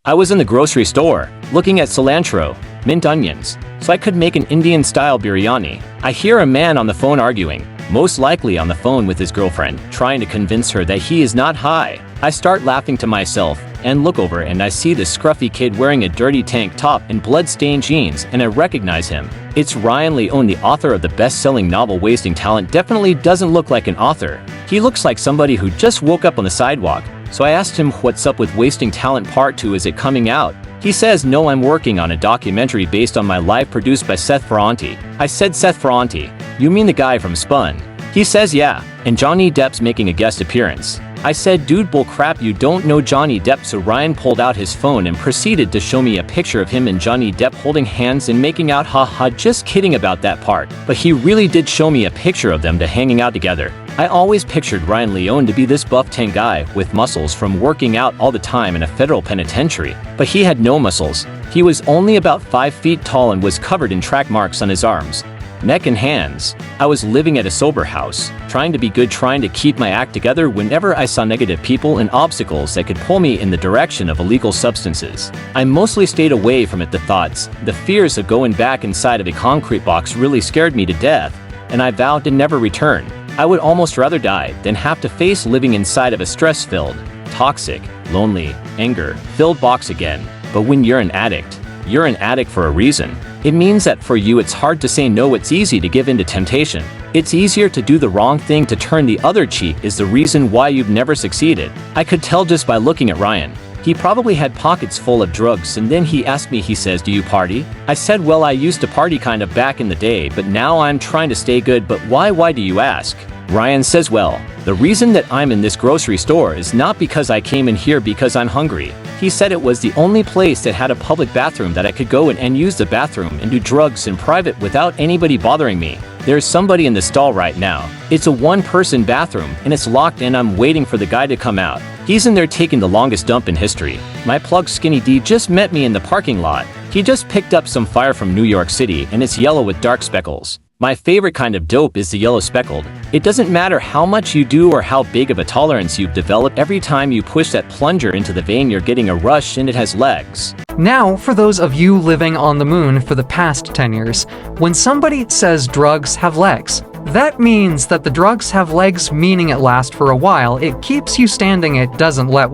I was in the grocery store, looking at cilantro, mint onions, so I could make an Indian-style biryani. I hear a man on the phone arguing, most likely on the phone with his girlfriend, trying to convince her that he is not high. I start laughing to myself, and look over and I see this scruffy kid wearing a dirty tank top and blood-stained jeans, and I recognize him. It's Ryan Leone, the author of the best-selling novel Wasting Talent. Definitely doesn't look like an author. He looks like somebody who just woke up on the sidewalk. So I asked him, what's up with Wasting Talent Part 2, is it coming out? He says, no, I'm working on a documentary based on my life produced by Seth Ferranti. I said, Seth Ferranti? You mean the guy from Spun? He says, yeah, and Johnny Depp's making a guest appearance. I said, dude, bull crap, you don't know Johnny Depp. So Ryan pulled out his phone and proceeded to show me a picture of him and Johnny Depp holding hands and making out. Haha, just kidding about that part. But he really did show me a picture of them hanging out together. I always pictured Ryan Leone to be this buff tan guy with muscles from working out all the time in a federal penitentiary. But he had no muscles. He was only about 5 feet tall and was covered in track marks on his arms, neck and hands. I was living at a sober house, trying to be good, trying to keep my act together whenever I saw negative people and obstacles that could pull me in the direction of illegal substances. I mostly stayed away from it. The thoughts, the fears of going back inside of a concrete box really scared me to death, and I vowed to never return. I would almost rather die than have to face living inside of a stress-filled, toxic, lonely, anger-filled box again. But when you're an addict for a reason. It means that for you it's hard to say no, it's easy to give in to temptation. It's easier to do the wrong thing, to turn the other cheek is the reason why you've never succeeded. I could tell just by looking at Ryan. He probably had pockets full of drugs, and then he asked me, he says, do you party? I said, well, I used to party kind of back in the day, but now I'm trying to stay good. But why do you ask? Ryan says, well, the reason that I'm in this grocery store is not because I came in here because I'm hungry. He said it was the only place that had a public bathroom that I could go in and use the bathroom and do drugs in private without anybody bothering me. There's somebody in the stall right now. It's a one-person bathroom and it's locked, and I'm waiting for the guy to come out. He's in there taking the longest dump in history. My plug Skinny D just met me in the parking lot. He just picked up some fire from New York City and it's yellow with dark speckles. My favorite kind of dope is the yellow speckled. It doesn't matter how much you do or how big of a tolerance you've developed, every time you push that plunger into the vein you're getting a rush and it has legs. Now, for those of you living on the moon for the past 10 years, when somebody says drugs have legs, that means that the drugs have legs, meaning it lasts for a while, it keeps you standing, it doesn't let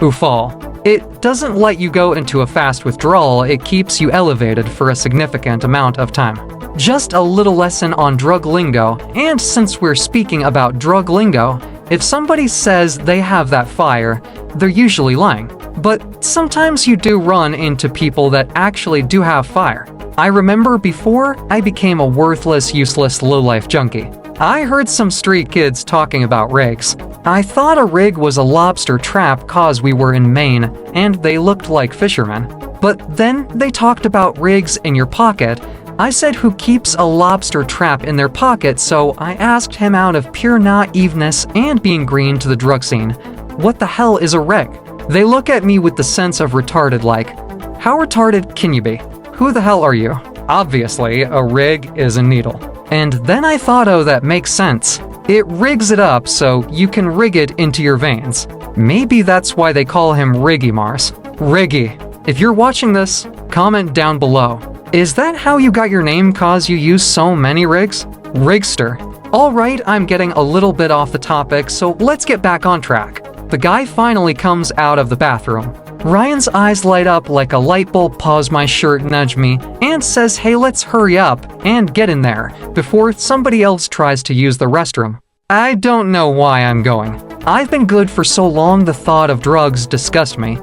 you fall. It doesn't let you go into a fast withdrawal, it keeps you elevated for a significant amount of time. Just a little lesson on drug lingo, and since we're speaking about drug lingo, if somebody says they have that fire, they're usually lying. But sometimes you do run into people that actually do have fire. I remember before I became a worthless, useless, low-life junkie, I heard some street kids talking about rigs. I thought a rig was a lobster trap cause we were in Maine and they looked like fishermen. But then they talked about rigs in your pocket. I said, who keeps a lobster trap in their pocket? So I asked him, out of pure naiveness and being green to the drug scene, what the hell is a rig? They look at me with the sense of retarded, like, how retarded can you be? Who the hell are you? Obviously, a rig is a needle. And then I thought, oh, that makes sense. It rigs it up so you can rig it into your veins. Maybe that's why they call him Riggy Mars. Riggy, if you're watching this, comment down below. Is that how you got your name cause you use so many rigs? Rigster. Alright, I'm getting a little bit off the topic, so let's get back on track. The guy finally comes out of the bathroom. Ryan's eyes light up like a light bulb, paws my shirt, nudge me, and says, hey, let's hurry up and get in there before somebody else tries to use the restroom. I don't know why I'm going. I've been good for so long, the thought of drugs disgusts me.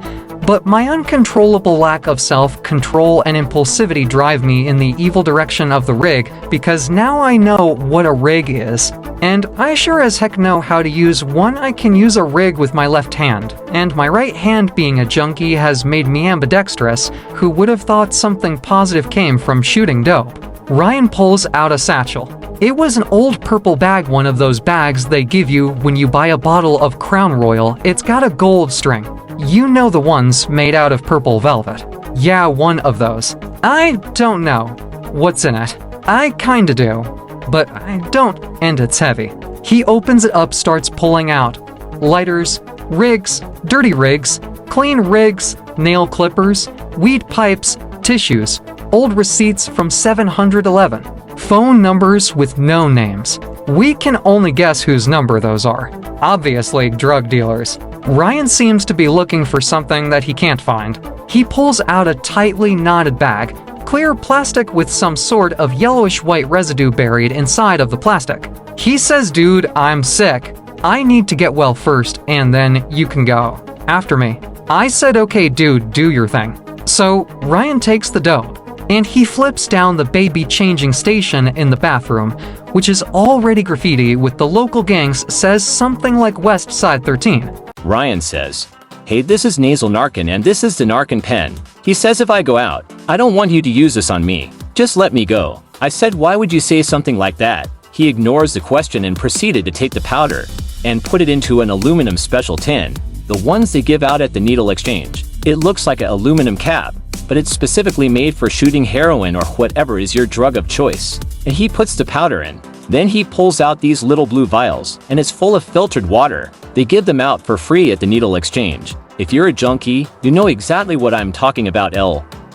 But my uncontrollable lack of self-control and impulsivity drive me in the evil direction of the rig, because now I know what a rig is. And I sure as heck know how to use one. I can use a rig with my left hand, and my right hand, being a junkie, has made me ambidextrous. Who would have thought something positive came from shooting dope? Ryan pulls out a satchel. It was an old purple bag, one of those bags they give you when you buy a bottle of Crown Royal. It's got a gold string. You know, the ones made out of purple velvet. Yeah, one of those. I don't know what's in it. I kinda do, but I don't, and it's heavy. He opens it up, starts pulling out lighters, rigs, dirty rigs, Clean rigs, nail clippers, weed pipes, tissues, old receipts from 711, phone numbers with no names. We can only guess whose number those are. Obviously, drug dealers. Ryan seems to be looking for something that he can't find. He pulls out a tightly knotted bag, clear plastic with some sort of yellowish-white residue buried inside of the plastic. He says, "Dude, I'm sick. I need to get well first, and then you can go. After me." I said, "Okay, dude, do your thing." So Ryan takes the dough, and he flips down the baby changing station in the bathroom, which is already graffiti with the local gangs says something like West Side 13. Ryan says, "Hey, this is Nasal Narcan and this is the Narcan pen." He says if I go out, I don't want you to use this on me. Just let me go. I said, "Why would you say something like that?" He ignores the question and proceeded to take the powder and put it into an aluminum special tin, the ones they give out at the needle exchange. It looks like an aluminum cap, but it's specifically made for shooting heroin or whatever is your drug of choice. And he puts the powder in. Then he pulls out these little blue vials, and it's full of filtered water. They give them out for free at the needle exchange. If you're a junkie, you know exactly what I'm talking about.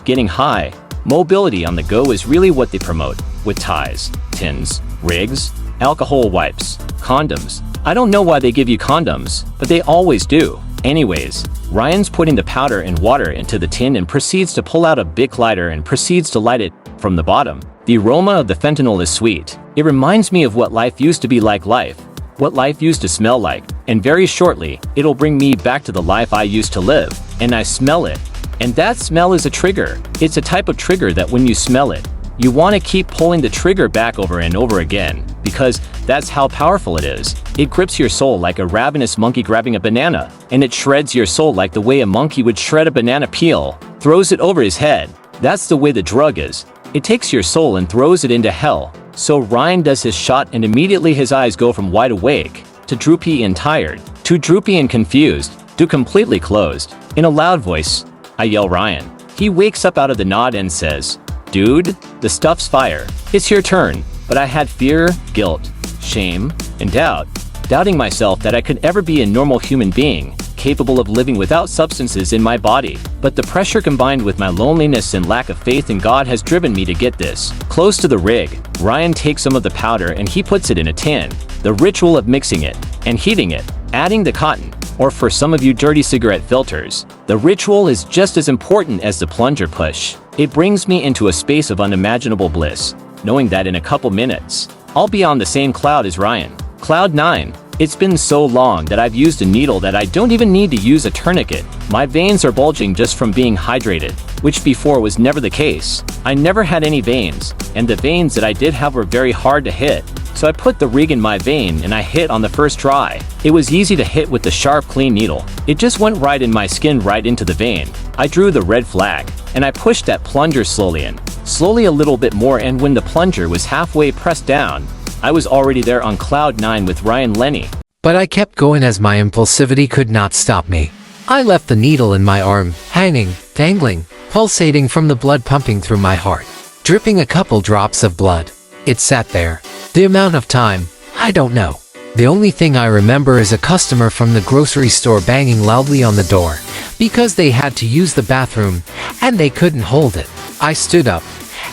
Getting high. Mobility on the go is really what they promote, with ties, tins, rigs, alcohol wipes, condoms. I don't know why they give you condoms, but they always do. Anyways, Ryan's putting the powder and water into the tin and proceeds to pull out a Bic lighter and proceeds to light it from the bottom. The aroma of the fentanyl is sweet. It reminds me of what life used to be like, what life used to smell like, and very shortly, it'll bring me back to the life I used to live, and I smell it. And that smell is a trigger. It's a type of trigger that when you smell it, you want to keep pulling the trigger back over and over again, because that's how powerful it is. It grips your soul like a ravenous monkey grabbing a banana, and it shreds your soul like the way a monkey would shred a banana peel, throws it over his head. That's the way the drug is. It takes your soul and throws it into hell. So Ryan does his shot and immediately his eyes go from wide awake, to droopy and tired, to droopy and confused, to completely closed. In a loud voice, I yell Ryan. He wakes up out of the nod and says, "Dude, the stuff's fire. It's your turn." But I had fear, guilt, shame, and doubt. Doubting myself that I could ever be a normal human being, capable of living without substances in my body. But the pressure combined with my loneliness and lack of faith in God has driven me to get this. Close to the rig, Ryan takes some of the powder and he puts it in a tin. The ritual of mixing it and heating it, adding the cotton, or for some of you dirty cigarette filters, the ritual is just as important as the plunger push. It brings me into a space of unimaginable bliss, knowing that in a couple minutes, I'll be on the same cloud as Ryan. Cloud 9. It's been so long that I've used a needle that I don't even need to use a tourniquet. My veins are bulging just from being hydrated, which before was never the case. I never had any veins, and the veins that I did have were very hard to hit. So I put the rig in my vein and I hit on the first try. It was easy to hit with the sharp, clean needle. It just went right in my skin, right into the vein. I drew the red flag, and I pushed that plunger slowly in. Slowly a little bit more, and when the plunger was halfway pressed down, I was already there on cloud 9 with Ryan Leone. But I kept going as my impulsivity could not stop me. I left the needle in my arm, hanging, dangling, pulsating from the blood pumping through my heart, dripping a couple drops of blood. It sat there. The amount of time, I don't know. The only thing I remember is a customer from the grocery store banging loudly on the door because they had to use the bathroom and they couldn't hold it. I stood up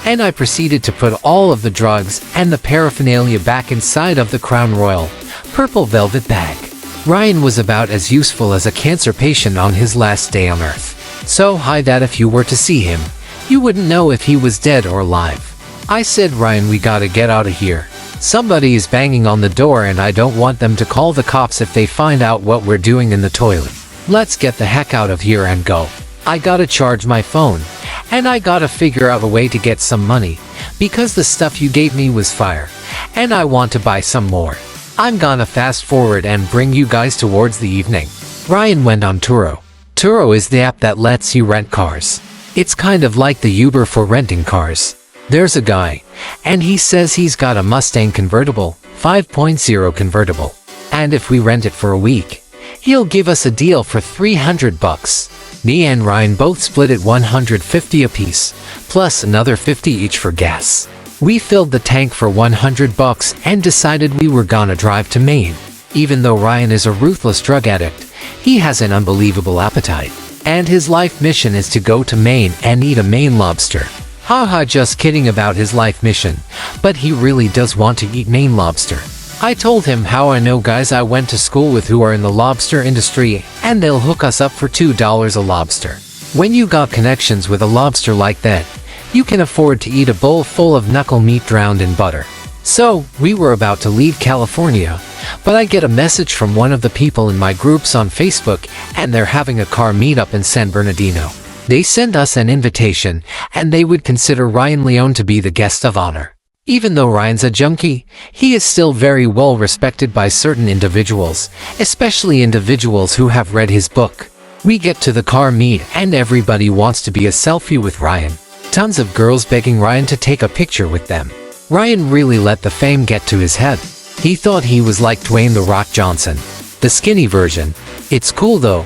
and I proceeded to put all of the drugs and the paraphernalia back inside of the Crown Royal purple velvet bag. Ryan was about as useful as a cancer patient on his last day on Earth. So high that if you were to see him, you wouldn't know if he was dead or alive. I said, "Ryan, we gotta get out of here. Somebody is banging on the door and I don't want them to call the cops if they find out what we're doing in the toilet. Let's get the heck out of here and go. I gotta charge my phone, and I gotta figure out a way to get some money, because the stuff you gave me was fire, and I want to buy some more. I'm gonna fast forward and bring you guys towards the evening." Ryan went on Turo. Turo is the app that lets you rent cars. It's kind of like the Uber for renting cars. There's a guy, and he says he's got a Mustang convertible, 5.0 convertible. And if we rent it for a week, he'll give us a deal for $300. Me and Ryan both split it 150 apiece, plus another 50 each for gas. We filled the tank for $100 and decided we were gonna drive to Maine. Even though Ryan is a ruthless drug addict, he has an unbelievable appetite. and his life mission is to go to Maine and eat a Maine lobster. Haha, just kidding about his life mission, but he really does want to eat Maine lobster. I told him how I know guys I went to school with who are in the lobster industry, and they'll hook us up for $2 a lobster. When you got connections with a lobster like that, you can afford to eat a bowl full of knuckle meat drowned in butter. So, we were about to leave California, but I get a message from one of the people in my groups on Facebook, and they're having a car meetup in San Bernardino. They send us an invitation, and they would consider Ryan Leone to be the guest of honor. Even though Ryan's a junkie, he is still very well respected by certain individuals, especially individuals who have read his book. We get to the car meet and everybody wants to be a selfie with Ryan. Tons of girls begging Ryan to take a picture with them. Ryan really let the fame get to his head. He thought he was like Dwayne "The Rock" Johnson, the skinny version. It's cool though.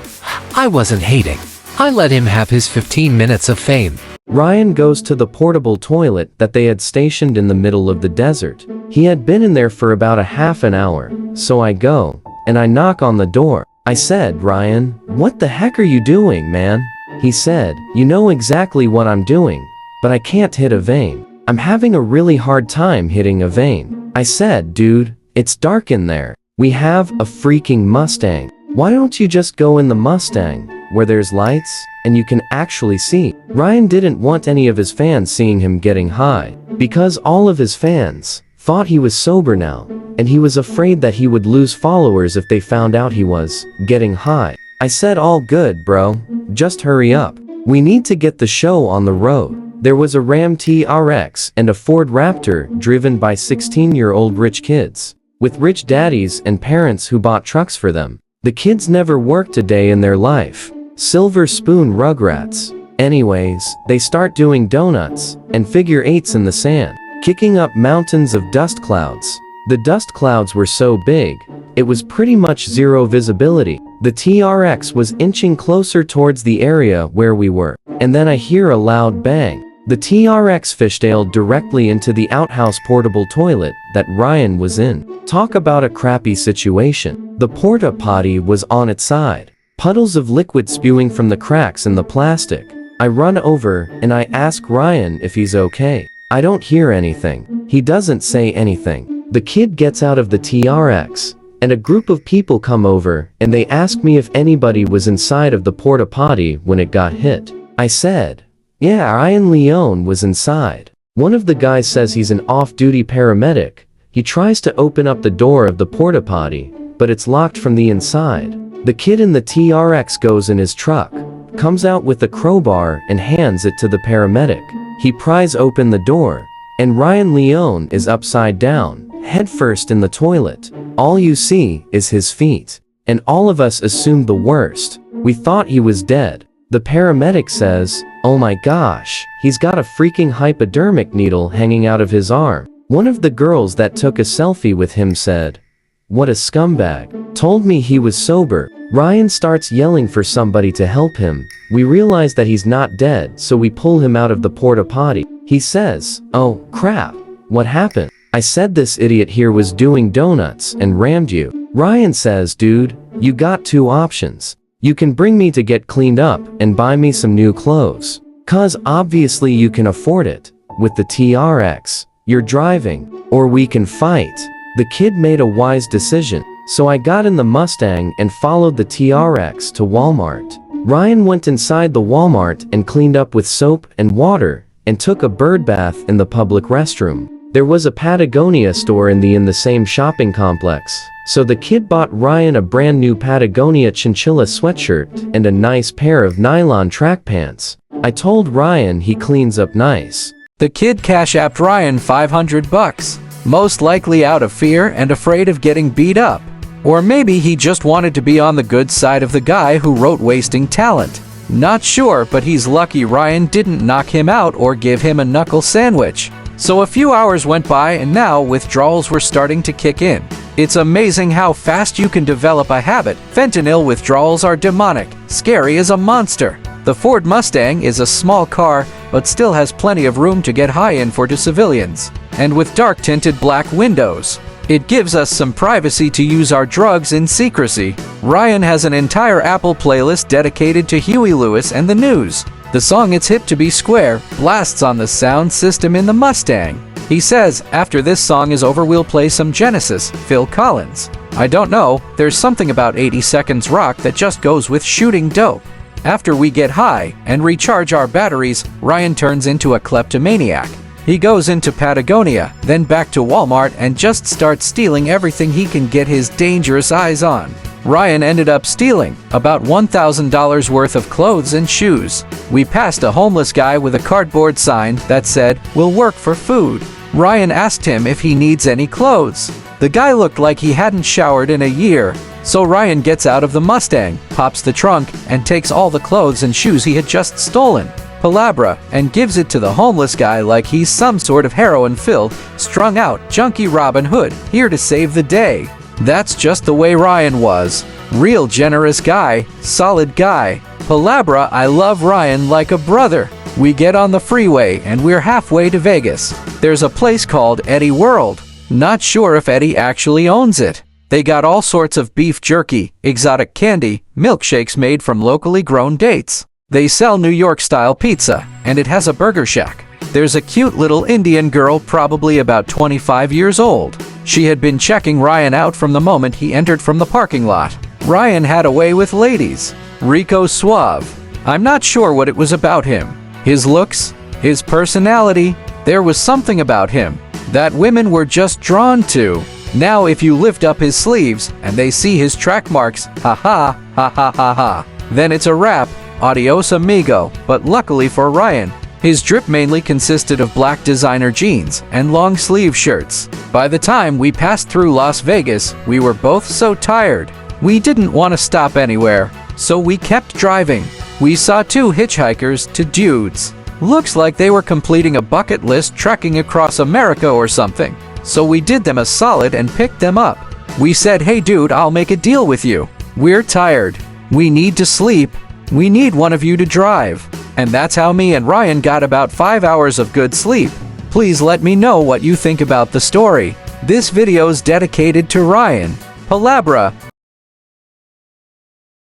I wasn't hating. I let him have his 15 minutes of fame. Ryan goes to the portable toilet that they had stationed in the middle of the desert. He had been in there for about a half an hour, so I go, and I knock on the door. I said, "Ryan, what the heck are you doing, man?" He said, "You know exactly what I'm doing, but I can't hit a vein. I'm having a really hard time hitting a vein." I said, "Dude, it's dark in there. We have a freaking Mustang. Why don't you just go in the Mustang, where there's lights, and you can actually see?" Ryan didn't want any of his fans seeing him getting high, because all of his fans thought he was sober now, and he was afraid that he would lose followers if they found out he was getting high. I said, "All good, bro. Just hurry up. We need to get the show on the road." There was a Ram TRX and a Ford Raptor driven by 16-year-old rich kids, with rich daddies and parents who bought trucks for them. The kids never worked a day in their life. Silver spoon rugrats. Anyways, they start doing donuts and figure eights in the sand, kicking up mountains of dust clouds. The dust clouds were so big, it was pretty much zero visibility. The TRX was inching closer towards the area where we were, and then I hear a loud bang. The TRX fishtailed directly into the outhouse portable toilet that Ryan was in. Talk about a crappy situation. The porta potty was on its side, puddles of liquid spewing from the cracks in the plastic. I run over and I ask Ryan if he's okay. I don't hear anything. He doesn't say anything. The kid gets out of the TRX, and a group of people come over and they ask me if anybody was inside of the porta potty when it got hit. I said, "Yeah, Ryan Leone was inside." One of the guys says he's an off-duty paramedic. He tries to open up the door of the porta potty, but it's locked from the inside. The kid in the TRX goes in his truck, comes out with a crowbar and hands it to the paramedic. He pries open the door, and Ryan Leone is upside down, headfirst in the toilet. All you see is his feet. And all of us assumed the worst. We thought he was dead. The paramedic says, "Oh my gosh, he's got a freaking hypodermic needle hanging out of his arm." One of the girls that took a selfie with him said, "What a scumbag. Told me he was sober." Ryan starts yelling for somebody to help him. We realize that he's not dead, so we pull him out of the porta potty. He says, "Oh, crap. What happened?" I said, "This idiot here was doing donuts and rammed you." Ryan says, "Dude, you got two options. You can bring me to get cleaned up and buy me some new clothes. 'Cause obviously you can afford it. With the TRX you're driving. Or we can fight." The kid made a wise decision, so I got in the Mustang and followed the TRX to Walmart. Ryan went inside the Walmart and cleaned up with soap and water and took a bird bath in the public restroom. There was a Patagonia store in the same shopping complex, so the kid bought Ryan a brand new Patagonia chinchilla sweatshirt and a nice pair of nylon track pants. I told Ryan he cleans up nice. The kid cash apped Ryan $500, most likely out of fear and afraid of getting beat up. Or maybe he just wanted to be on the good side of the guy who wrote Wasting Talent. Not sure, but he's lucky Ryan didn't knock him out or give him a knuckle sandwich. So a few hours went by and now withdrawals were starting to kick in. It's amazing how fast you can develop a habit. Fentanyl withdrawals are demonic, scary as a monster. The Ford Mustang is a small car, but still has plenty of room to get high in for civilians. And with dark tinted black windows, It gives us some privacy to use our drugs in secrecy. Ryan has an entire Apple playlist dedicated to Huey Lewis and the news. The song It's Hip to Be Square blasts on the sound system in the Mustang. He says, after this song is over we'll play some Genesis, Phil Collins. I don't know, there's something about 80 Seconds Rock that just goes with shooting dope. After we get high and recharge our batteries, Ryan turns into a kleptomaniac. He goes into Patagonia, then back to Walmart and just starts stealing everything he can get his dangerous eyes on. Ryan ended up stealing about $1,000 worth of clothes and shoes. We passed a homeless guy with a cardboard sign that said, "We'll work for food." Ryan asked him if he needs any clothes. The guy looked like he hadn't showered in a year. So Ryan gets out of the Mustang, pops the trunk, and takes all the clothes and shoes he had just stolen, palabra, and gives it to the homeless guy like he's some sort of heroin-filled, strung-out, junkie Robin Hood, here to save the day. That's just the way Ryan was. Real generous guy, solid guy. Palabra, I love Ryan like a brother. We get on the freeway and we're halfway to Vegas. There's a place called Eddie World. Not sure if Eddie actually owns it. They got all sorts of beef jerky, exotic candy, milkshakes made from locally grown dates. They sell New York-style pizza, and it has a burger shack. There's a cute little Indian girl, probably about 25 years old. She had been checking Ryan out from the moment he entered from the parking lot. Ryan had a way with ladies. Rico Suave. I'm not sure what it was about him. His looks, his personality, there was something about him that women were just drawn to. Now if you lift up his sleeves and they see his track marks, ha ha, ha ha ha ha, then it's a wrap, adios amigo. But luckily for Ryan, his drip mainly consisted of black designer jeans and long sleeve shirts. By the time we passed through Las Vegas, we were both so tired. We didn't want to stop anywhere, so we kept driving. We saw two hitchhikers, two dudes. Looks like they were completing a bucket list trekking across America or something. So we did them a solid and picked them up. We said, "Hey dude, I'll make a deal with you. We're tired. We need to sleep. We need one of you to drive." And that's how me and Ryan got about 5 hours of good sleep. Please let me know what you think about the story. This video's dedicated to Ryan. Palabra,